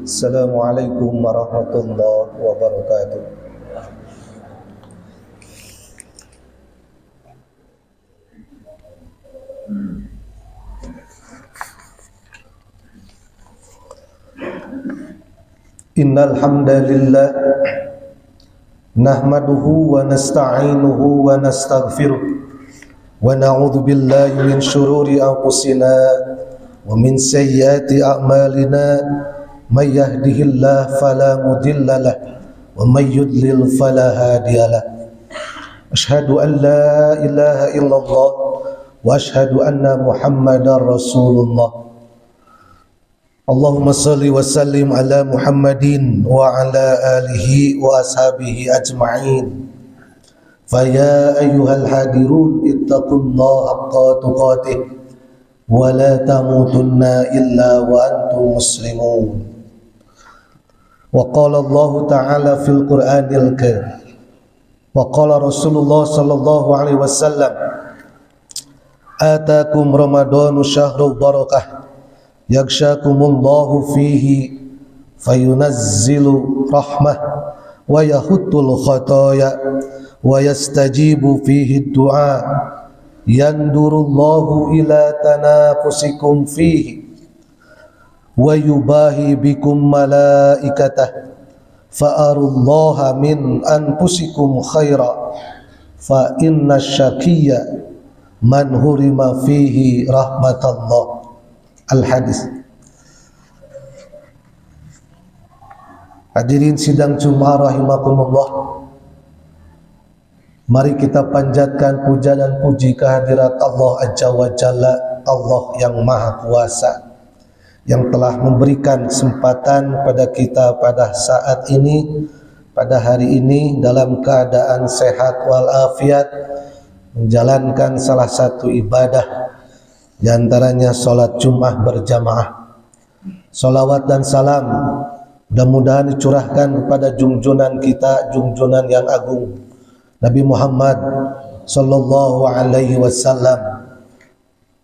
Assalamualaikum warahmatullahi wabarakatuh. Innal hamdalillah nahmaduhu wa nasta'inuhu wa nastaghfiruh wa na'udzu billahi min shururi anfusina wa min sayyiati a'malina may yahdihillahu fala mudilla lahu wa may yudlil fala hadiya lahu. Asyhadu an la ilaha illallah wa asyhadu anna Muhammadar Rasulullah. Allahumma salli wa sallim ala Muhammadin wa ala alihi wa ashabihi ajma'in. Faya ayyuhal hadirun ittaqullaha haqqa tuqatih wa la tamutunna illa wa antum muslimun. Wa qala Allah ta'ala fil Qur'anil Karim wa qala Rasulullah sallallahu alaihi wasallam atakum Ramadanu syahrul barakah yaghshakumullahu fihi fayunazzilu rahmah wa yahuttul khataya wa yastajibu fihi du'a yandurullahu ila tanafusikum fihi wa yubahi bikum malaikatah fa'arullaha min anfusikum khaira fa inna syakiyya man hurima fihi rahmatallah. Al-Hadis. Hadirin sidang Jumat rahimakumullah, mari kita panjatkan puja dan puji kehadirat Allah Azza wa Jalla, Allah yang Maha Kuasa, yang telah memberikan kesempatan pada kita pada saat ini, pada hari ini dalam keadaan sehat walafiat menjalankan salah satu ibadah, di antaranya sholat Jumat berjamaah. Salawat dan salam mudah-mudahan dicurahkan kepada junjungan kita, junjungan yang agung, Nabi Muhammad sallallahu alaihi wasallam,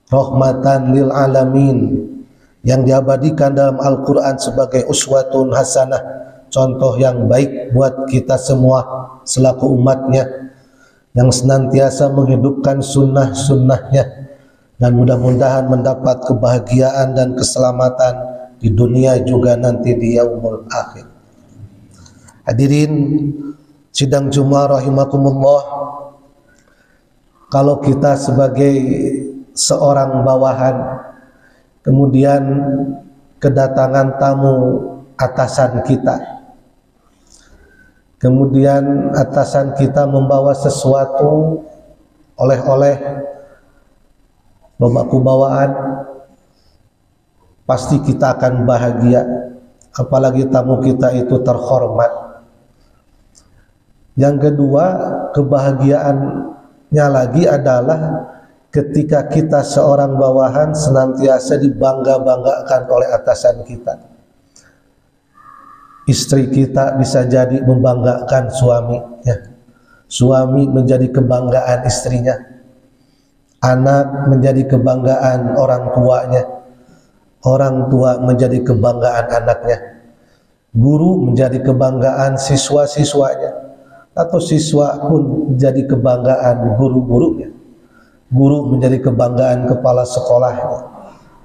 rahmatan lil alamin, yang diabadikan dalam Al-Quran sebagai uswatun hasanah, contoh yang baik buat kita semua selaku umatnya, yang senantiasa menghidupkan sunnah-sunnahnya, dan mudah-mudahan mendapat kebahagiaan dan keselamatan di dunia juga nanti di yaumul akhir. Hadirin sidang Jumat rahimakumullah, kalau kita sebagai seorang bawahan kemudian kedatangan tamu atasan kita, kemudian atasan kita membawa sesuatu oleh-oleh lobaku bawaan, pasti kita akan bahagia, apalagi tamu kita itu terhormat. Yang kedua, kebahagiaannya lagi adalah ketika kita seorang bawahan senantiasa dibangga-banggakan oleh atasan kita. Istri kita bisa jadi membanggakan suaminya, suami menjadi kebanggaan istrinya, anak menjadi kebanggaan orang tuanya, orang tua menjadi kebanggaan anaknya, guru menjadi kebanggaan siswa-siswanya, atau siswa pun menjadi kebanggaan guru-gurunya, guru menjadi kebanggaan kepala sekolahnya,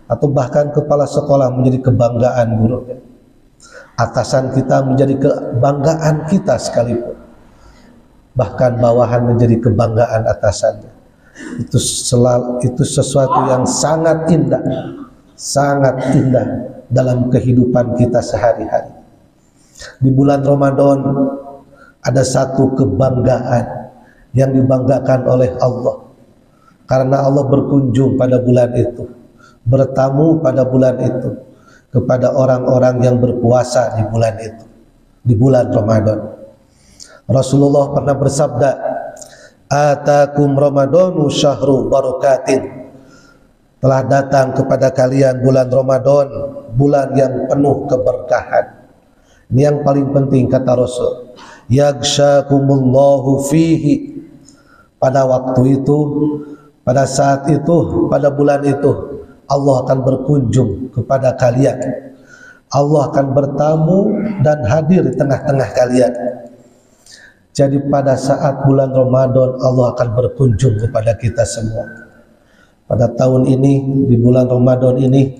atau bahkan kepala sekolah menjadi kebanggaan gurunya, atasan kita menjadi kebanggaan kita sekalipun, bahkan bawahan menjadi kebanggaan atasannya. Itu sesuatu yang sangat indah dalam kehidupan kita sehari-hari. Di bulan Ramadan ada satu kebanggaan yang dibanggakan oleh Allah, karena Allah berkunjung pada bulan itu, bertamu pada bulan itu kepada orang-orang yang berpuasa di bulan itu, di bulan Ramadan. Rasulullah pernah bersabda, atakum Ramadanu syahru barakatin, telah datang kepada kalian bulan Ramadan, bulan yang penuh keberkahan. Ini yang paling penting kata Rasul, yaghshakumullahu fihi, pada waktu itu, pada saat itu, pada bulan itu Allah akan berkunjung kepada kalian. Allah akan bertamu dan hadir di tengah-tengah kalian. Jadi pada saat bulan Ramadan Allah akan berkunjung kepada kita semua. Pada tahun ini, di bulan Ramadan ini,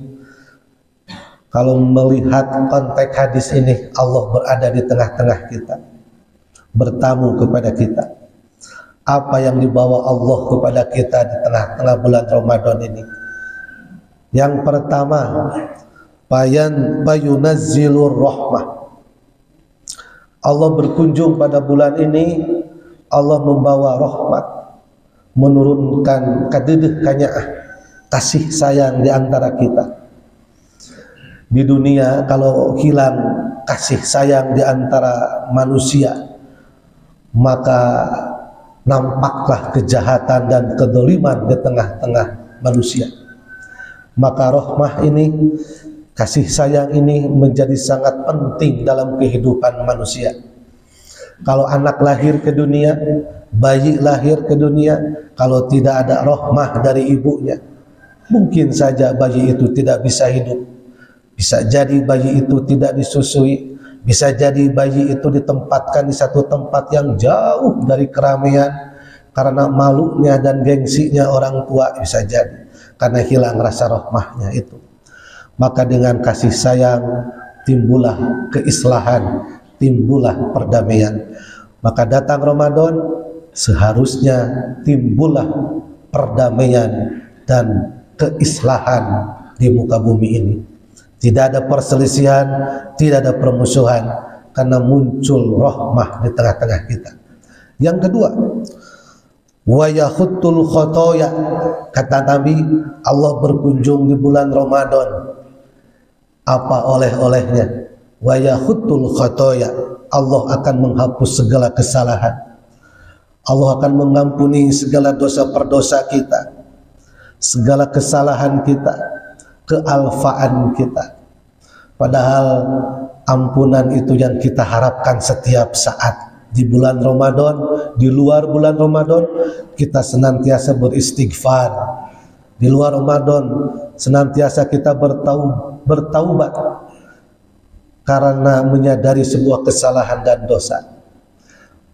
kalau melihat konteks hadis ini, Allah berada di tengah-tengah kita, bertamu kepada kita. Apa yang dibawa Allah kepada kita di tengah-tengah bulan Ramadan ini? Yang pertama, bayunazzilur rahmah. Allah berkunjung pada bulan ini, Allah membawa rahmat, menurunkan kadedehkannya kasih sayang di antara kita. Di dunia kalau hilang kasih sayang di antara manusia, maka nampaklah kejahatan dan kedzaliman di tengah-tengah manusia. Maka rahmah ini, kasih sayang ini menjadi sangat penting dalam kehidupan manusia. Kalau anak lahir ke dunia, bayi lahir ke dunia, kalau tidak ada rahmah dari ibunya, mungkin saja bayi itu tidak bisa hidup. Bisa jadi bayi itu tidak disusui, bisa jadi bayi itu ditempatkan di satu tempat yang jauh dari keramaian karena malunya dan gengsinya orang tua, bisa jadi karena hilang rasa rahmahnya itu. Maka dengan kasih sayang timbullah keislahan, timbullah perdamaian. Maka datang Ramadan seharusnya timbullah perdamaian dan keislahan di muka bumi ini. Tidak ada perselisihan, tidak ada permusuhan, karena muncul rahmah di tengah-tengah kita. Yang kedua, wa yakhuttul khotoya. Kata Nabi, Allah berkunjung di bulan Ramadan. Apa oleh-olehnya? Wa yakhuttul khotoya. Allah akan menghapus segala kesalahan. Allah akan mengampuni segala dosa perdosa kita, segala kesalahan kita, kealfaan kita. Padahal ampunan itu yang kita harapkan setiap saat. Di bulan Ramadan, di luar bulan Ramadan, kita senantiasa beristighfar. Di luar Ramadan senantiasa kita bertaubat karena menyadari sebuah kesalahan dan dosa.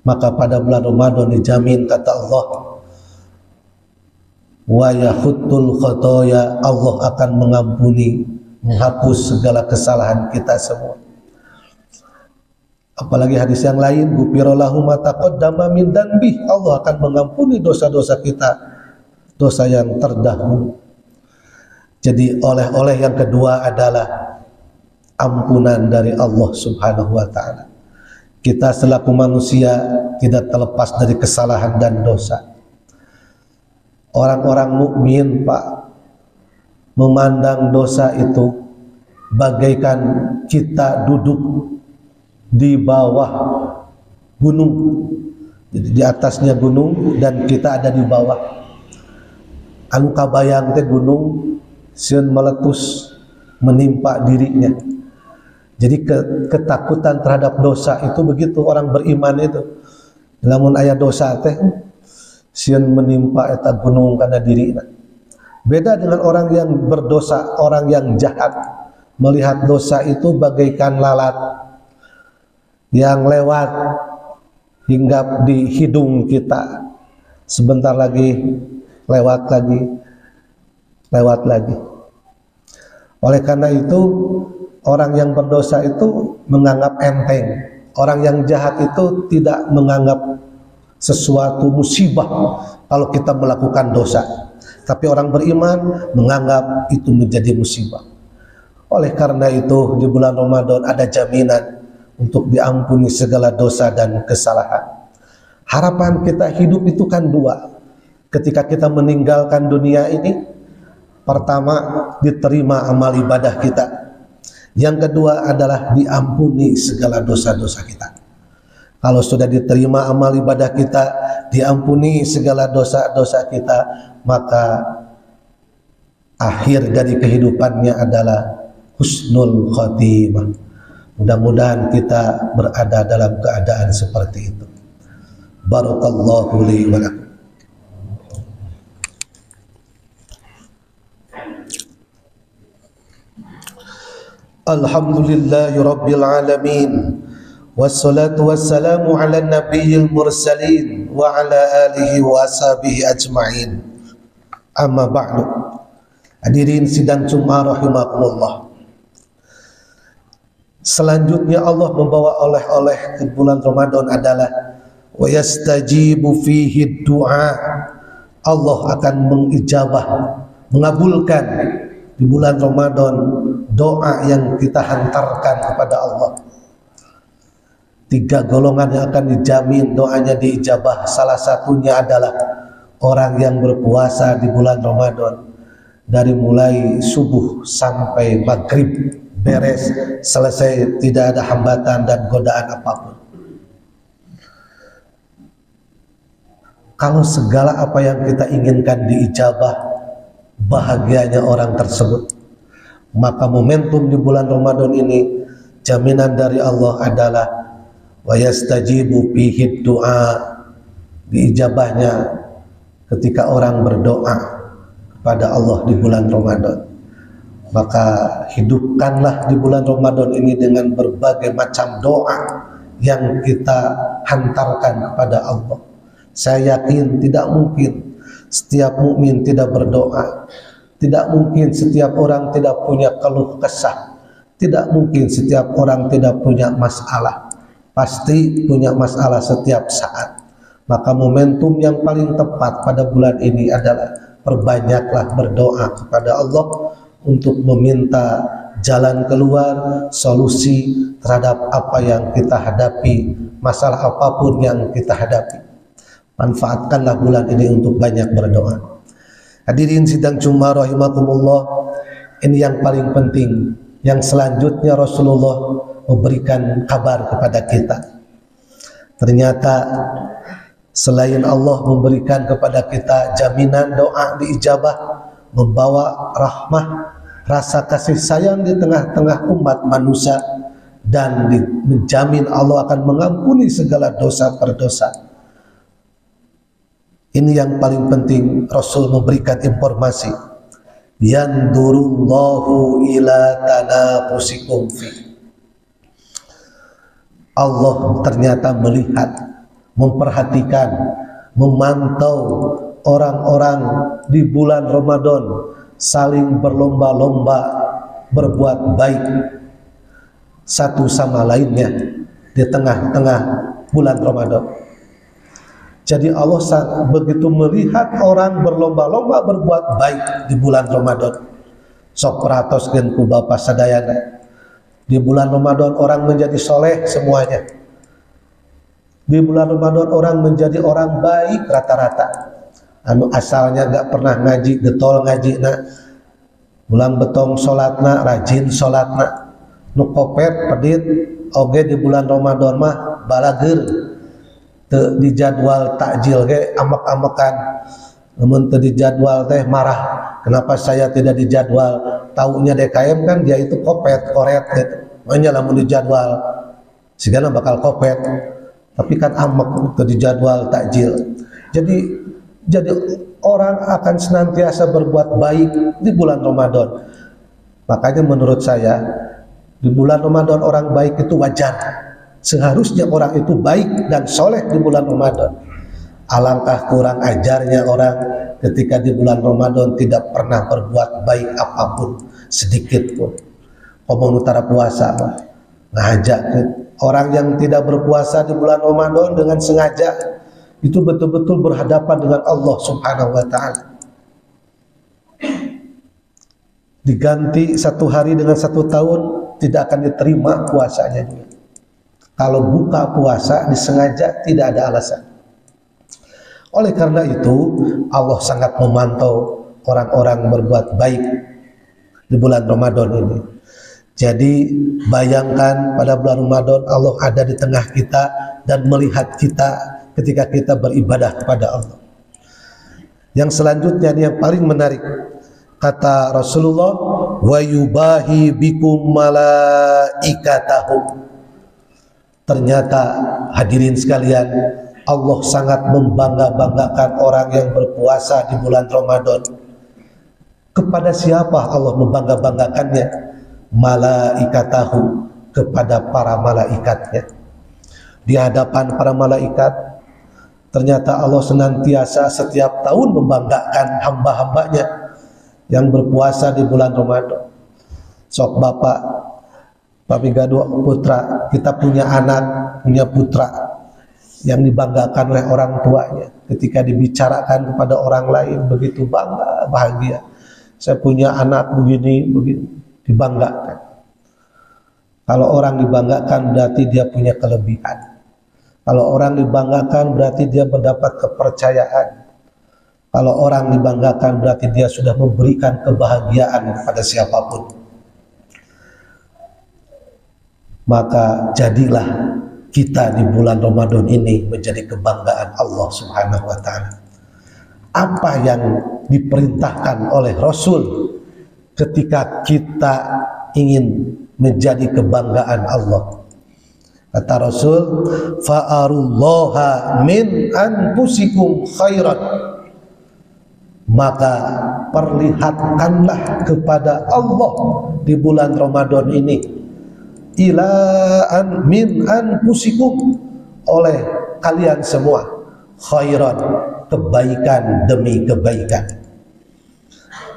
Maka pada bulan Ramadan dijamin, kata Allah, wa yakhuttul khotoya, Allah akan mengampuni, menghapus segala kesalahan kita semua. Apalagi hadis yang lain, ghufirallahu ma taqaddama min dzanbi, Allah akan mengampuni dosa-dosa kita, dosa yang terdahulu. Jadi oleh-oleh yang kedua adalah ampunan dari Allah Subhanahu wa taala. Kita selaku manusia tidak terlepas dari kesalahan dan dosa. Orang-orang mukmin, Pak, memandang dosa itu bagaikan kita duduk di bawah gunung. Jadi di atasnya gunung dan kita ada di bawah. Anu kabayang teh gunung sieun meletus menimpa dirinya. Jadi ketakutan terhadap dosa itu begitu orang beriman itu. Lamun aya dosa teh sieun menimpa eta gunung kana dirina. Beda dengan orang yang berdosa, orang yang jahat, melihat dosa itu bagaikan lalat yang lewat hinggap di hidung kita, sebentar lagi lewat lagi. Oleh karena itu orang yang berdosa itu menganggap enteng, orang yang jahat itu tidak menganggap sesuatu musibah kalau kita melakukan dosa. Tapi orang beriman menganggap itu menjadi musibah. Oleh karena itu di bulan Ramadan ada jaminan untuk diampuni segala dosa dan kesalahan. Harapan kita hidup itu kan dua. Ketika kita meninggalkan dunia ini, pertama diterima amal ibadah kita. Yang kedua adalah diampuni segala dosa-dosa kita. Kalau sudah diterima amal ibadah kita, diampuni segala dosa-dosa kita, maka akhir dari kehidupannya adalah husnul khotimah. Mudah-mudahan kita berada dalam keadaan seperti itu. Barakallahu li wa lakum. Alhamdulillahi Rabbil Alamin. Wassalatu wassalamu ala nabiyil mursalin wa ala alihi wa ashabihi ajma'in. Amma ba'du. Hadirin sidang Jumat rahimakumullah. Selanjutnya Allah membawa oleh-oleh ke bulan Ramadan adalah wa yastajibu fihi du'a. Allah akan mengijabah, mengabulkan di bulan Ramadan doa yang kita hantarkan kepada Allah. 3 golongan yang akan dijamin doanya diijabah. Salah satunya adalah orang yang berpuasa di bulan Ramadan dari mulai subuh sampai maghrib, beres, selesai, tidak ada hambatan dan godaan apapun. Kalau segala apa yang kita inginkan diijabah, bahagianya orang tersebut, maka momentum di bulan Ramadan ini, jaminan dari Allah adalah wa yastajibu fihi du'a, diijabahnya ketika orang berdoa kepada Allah di bulan Ramadan. Maka hidupkanlah di bulan Ramadan ini dengan berbagai macam doa yang kita hantarkan kepada Allah. Saya yakin tidak mungkin setiap mukmin tidak berdoa, tidak mungkin setiap orang tidak punya keluh kesah, tidak mungkin setiap orang tidak punya masalah. Pasti punya masalah setiap saat. Maka momentum yang paling tepat pada bulan ini adalah perbanyaklah berdoa kepada Allah untuk meminta jalan keluar, solusi terhadap apa yang kita hadapi, masalah apapun yang kita hadapi. Manfaatkanlah bulan ini untuk banyak berdoa. Hadirin sidang Jumat rahimakumullah, ini yang paling penting. Yang selanjutnya Rasulullah memberikan kabar kepada kita. Ternyata selain Allah memberikan kepada kita jaminan doa diijabah, membawa rahmah, rasa kasih sayang di tengah-tengah umat manusia, dan menjamin Allah akan mengampuni segala dosa perdosa. Ini yang paling penting. Rasul memberikan informasi, yandurullahu ila tanafusikum fi. Allah ternyata melihat, memperhatikan, memantau orang-orang di bulan Ramadan saling berlomba-lomba berbuat baik satu sama lainnya di tengah-tengah bulan Ramadan. Jadi Allah begitu melihat orang berlomba-lomba berbuat baik di bulan Ramadan. Sok pratoskeun ku Bapak sadayana. Di bulan Ramadan orang menjadi soleh semuanya. Di bulan Ramadan orang menjadi orang baik rata-rata. Anu asalnya gak pernah ngaji, getol ngaji na. Bulan betong sholatna, rajin sholatna. Nu kopet, pedit, oge di bulan Ramadan mah balager. Teu dijadwal takjil ge amek-amekan, namun teu dijadwal teh marah. Kenapa saya tidak dijadwal? Taunya DKM kan dia itu kopet, koret gitu. Makanya lamun dijadwal sigana bakal kopet. Tapi kan amek teu dijadwal takjil. Jadi orang akan senantiasa berbuat baik di bulan Ramadan. Makanya menurut saya di bulan Ramadan orang baik itu wajar. Seharusnya orang itu baik dan soleh di bulan Ramadan. Alangkah kurang ajarnya orang ketika di bulan Ramadan tidak pernah berbuat baik apapun sedikit pun. Ngomong utara puasa mah ngajak orang yang tidak berpuasa di bulan Ramadan dengan sengaja itu betul-betul berhadapan dengan Allah Subhanahu wa Ta'ala. Diganti 1 hari dengan 1 tahun, tidak akan diterima puasanya juga. Kalau buka puasa disengaja tidak ada alasan. Oleh karena itu Allah sangat memantau orang-orang berbuat baik di bulan Ramadan ini. Jadi bayangkan pada bulan Ramadan Allah ada di tengah kita dan melihat kita ketika kita beribadah kepada Allah. Yang selanjutnya ini yang paling menarik, kata Rasulullah, wa yubahi bikum malaikatahu. Ternyata hadirin sekalian, Allah sangat membangga-banggakan orang yang berpuasa di bulan Ramadan. Kepada siapa Allah membangga-banggakannya? malaikatahu, kepada para malaikatnya. Di hadapan para malaikat, ternyata Allah senantiasa setiap tahun membanggakan hamba-hambanya yang berpuasa di bulan Ramadan. Sok bapak, papi gaduh putra, kita punya anak, punya putra yang dibanggakan oleh orang tuanya. Ketika dibicarakan kepada orang lain, begitu bangga, bahagia. Saya punya anak begini, begini, dibanggakan. Kalau orang dibanggakan berarti dia punya kelebihan. Kalau orang dibanggakan berarti dia mendapat kepercayaan. Kalau orang dibanggakan berarti dia sudah memberikan kebahagiaan kepada siapapun. Maka jadilah kita di bulan Ramadan ini menjadi kebanggaan Allah Subhanahu wa ta'ala. Apa yang diperintahkan oleh Rasul ketika kita ingin menjadi kebanggaan Allah. Kata Rasul, fa'arullaha min anfusikum khairan, maka perlihatkanlah kepada Allah di bulan Ramadan ini min anfusikum, oleh kalian semua, khairan, kebaikan demi kebaikan.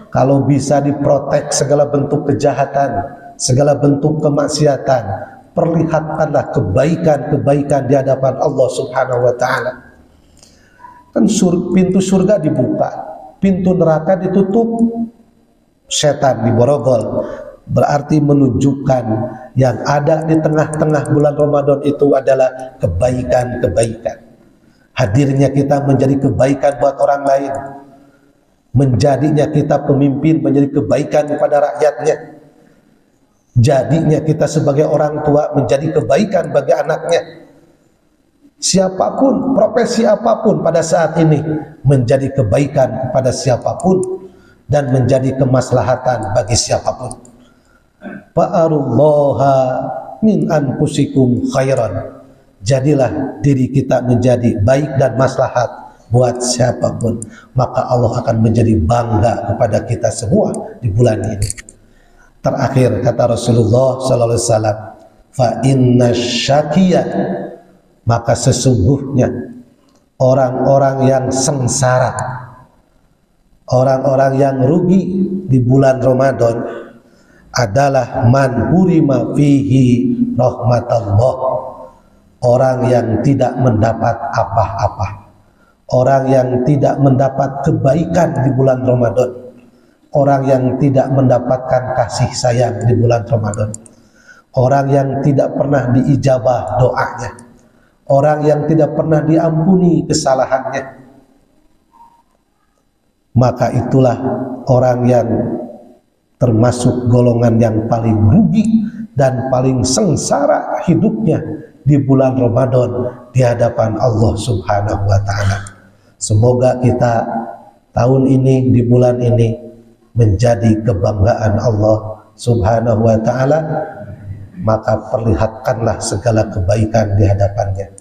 Kalau bisa diprotek segala bentuk kejahatan, segala bentuk kemaksiatan, perlihatkanlah kebaikan-kebaikan di hadapan Allah Subhanahu wa ta'ala. Kan pintu surga dibuka, pintu neraka ditutup, setan diborogol. Berarti menunjukkan yang ada di tengah-tengah bulan Ramadan itu adalah kebaikan-kebaikan. Hadirnya kita menjadi kebaikan buat orang lain, menjadinya kita pemimpin menjadi kebaikan kepada rakyatnya, jadinya kita sebagai orang tua menjadi kebaikan bagi anaknya. Siapapun, profesi apapun pada saat ini menjadi kebaikan kepada siapapun dan menjadi kemaslahatan bagi siapapun. Fa'arullaha min anfusikum khairan, jadilah diri kita menjadi baik dan maslahat buat siapapun, maka Allah akan menjadi bangga kepada kita semua di bulan ini. Terakhir kata Rasulullah sallallahu alaihi wasallam, fa inna syaqiyya, maka sesungguhnya orang-orang yang sengsara, orang-orang yang rugi di bulan Ramadan adalah man hurima fihi rahmatallah, orang yang tidak mendapat apa-apa, orang yang tidak mendapat kebaikan di bulan Ramadan, orang yang tidak mendapatkan kasih sayang di bulan Ramadan, orang yang tidak pernah diijabah doanya, orang yang tidak pernah diampuni kesalahannya, maka itulah orang yang termasuk golongan yang paling rugi dan paling sengsara hidupnya di bulan Ramadan di hadapan Allah Subhanahu wa ta'ala. Semoga kita tahun ini, di bulan ini, menjadi kebanggaan Allah Subhanahu wa ta'ala, maka perlihatkanlah segala kebaikan di hadapannya.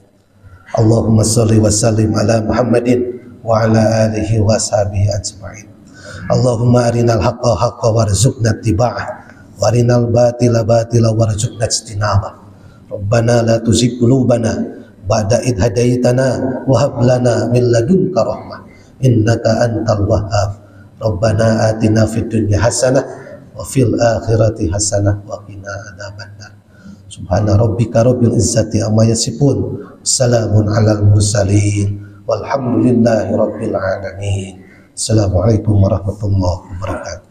Allahumma sholli wa sallim ala Muhammadin wa ala alihi wa sahbihi ajma'in. Allahumma arinal haqqa haqqa warzuqna ittiba'ah, wa arinal batila batila warzuqna ijtinabah. Rabbana la tuzigh qulubana ba'da idh hadaitana wa hab lana min ladunka rahmah innaka antal wahhab. Rabbana atina fid dunya hasanah wa fil akhirati hasanah wa qina adzabannar. Subhana rabbika rabbil izzati amma yasifun, salamun alal mursalin, walhamdulillahi rabbil alamin. Assalamualaikum warahmatullahi wabarakatuh.